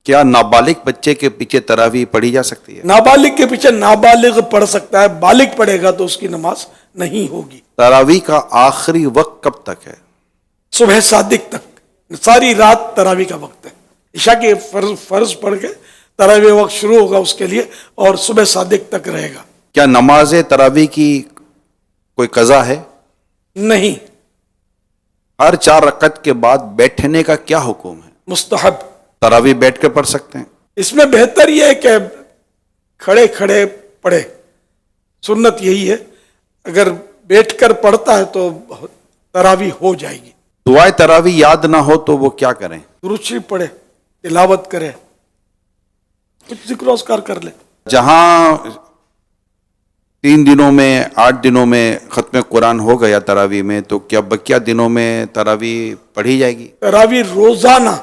کیا نابالغ بچے کے پیچھے تراویح پڑھی جا سکتی ہے؟ نابالغ کے پیچھے نابالغ پڑھ سکتا ہے، بالغ پڑھے گا تو اس کی نماز نہیں ہوگی۔ تراویح کا آخری وقت کب تک ہے؟ صبح صادق تک، ساری رات تراویح کا وقت ہے۔ عشاء کے فرض پڑھ کے تراویح وقت شروع ہوگا اس کے لیے اور صبح صادق تک رہے گا۔ کیا نماز تراویح کی کوئی قضا ہے؟ نہیں، ہر 4 رکعت کے بعد بیٹھنے کا کیا حکم ہے؟ مستحب۔ تراویح بیٹھ کے پڑھ سکتے ہیں؟ اس میں بہتر یہ ہے کہ کھڑے کھڑے پڑھے، سنت یہی ہے۔ اگر بیٹھ کر پڑھتا ہے تو تراویح ہو جائے گی۔ دعائے تراویح یاد نہ ہو تو وہ کیا کریں؟ درود شریف پڑھے، تلاوت کرے، کچھ ذکر و اذکار کر لے۔ جہاں 3 دنوں میں 8 دنوں میں ختم قرآن ہو گیا تراویح میں، تو کیا بقیہ دنوں میں تراویح پڑھی جائے گی؟ تراویح روزانہ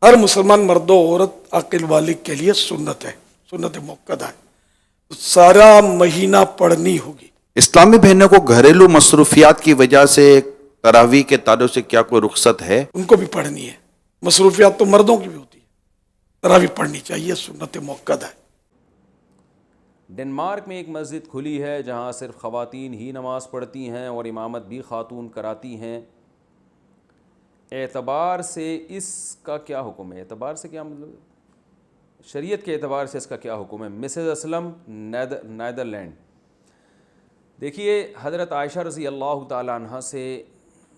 ہر مسلمان مرد و عورت عاقل بالغ کے لیے سنت ہے، سنت موقدہ ہے، سارا مہینہ پڑھنی ہوگی۔ اسلامی بہنوں کو گھریلو مصروفیات کی وجہ سے تراویح کے تعلق سے کیا کوئی رخصت ہے؟ ان کو بھی پڑھنی ہے، مصروفیات تو مردوں کی بھی ہوتی ہے، تراویح پڑھنی چاہیے، سنت موقدہ ہے۔ ڈنمارک میں ایک مسجد کھلی ہے جہاں صرف خواتین ہی نماز پڑھتی ہیں اور امامت بھی خاتون کراتی ہیں۔ اعتبار سے اس کا کیا حکم ہے؟ اعتبار سے کیا مطلب؟ شریعت کے اعتبار سے اس کا کیا حکم ہے؟ Mrs Aslam, Netherland. دیکھیے، حضرت عائشہ رضی اللہ تعالیٰ عنہ سے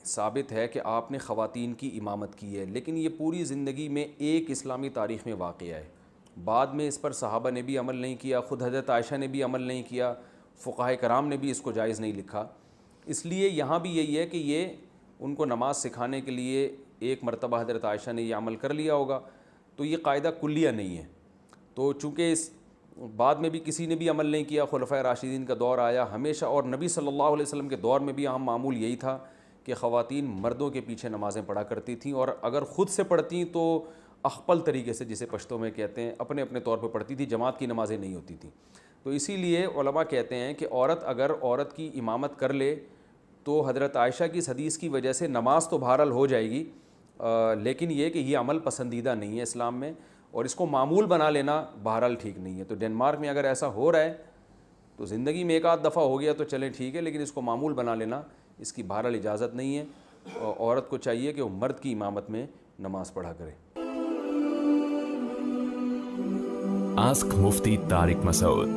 ثابت ہے کہ آپ نے خواتین کی امامت کی ہے، لیکن یہ پوری زندگی میں ایک اسلامی تاریخ میں واقعہ ہے۔ بعد میں اس پر صحابہ نے بھی عمل نہیں کیا، خود حضرت عائشہ نے بھی عمل نہیں کیا، فقہاء کرام نے بھی اس کو جائز نہیں لکھا۔ اس لیے یہاں بھی یہی ہے کہ یہ ان کو نماز سکھانے کے لیے ایک مرتبہ حضرت عائشہ نے یہ عمل کر لیا ہوگا، تو یہ قاعدہ کلیہ نہیں ہے۔ تو چونکہ اس بعد میں بھی کسی نے بھی عمل نہیں کیا، خلفائے راشدین کا دور آیا ہمیشہ، اور نبی صلی اللہ علیہ وسلم کے دور میں بھی عام معمول یہی تھا کہ خواتین مردوں کے پیچھے نمازیں پڑھا کرتی تھیں، اور اگر خود سے پڑھتیں تو اخپل طریقے سے، جسے پشتو میں کہتے ہیں، اپنے اپنے طور پہ پڑھتی تھی، جماعت کی نمازیں نہیں ہوتی تھیں۔ تو اسی لیے علماء کہتے ہیں کہ اگر عورت کی امامت کر لے تو حضرت عائشہ کی اس حدیث کی وجہ سے نماز تو بہرحال ہو جائے گی، لیکن یہ کہ یہ عمل پسندیدہ نہیں ہے اسلام میں، اور اس کو معمول بنا لینا بہرحال ٹھیک نہیں ہے۔ تو ڈنمارک میں اگر ایسا ہو رہا ہے تو زندگی میں ایک آدھ دفعہ ہو گیا تو چلیں ٹھیک ہے، لیکن اس کو معمول بنا لینا اس کی بہرحال اجازت نہیں ہے۔ عورت کو چاہیے کہ وہ مرد کی امامت میں نماز پڑھا کرے۔ Ask Mufti Tariq Masood.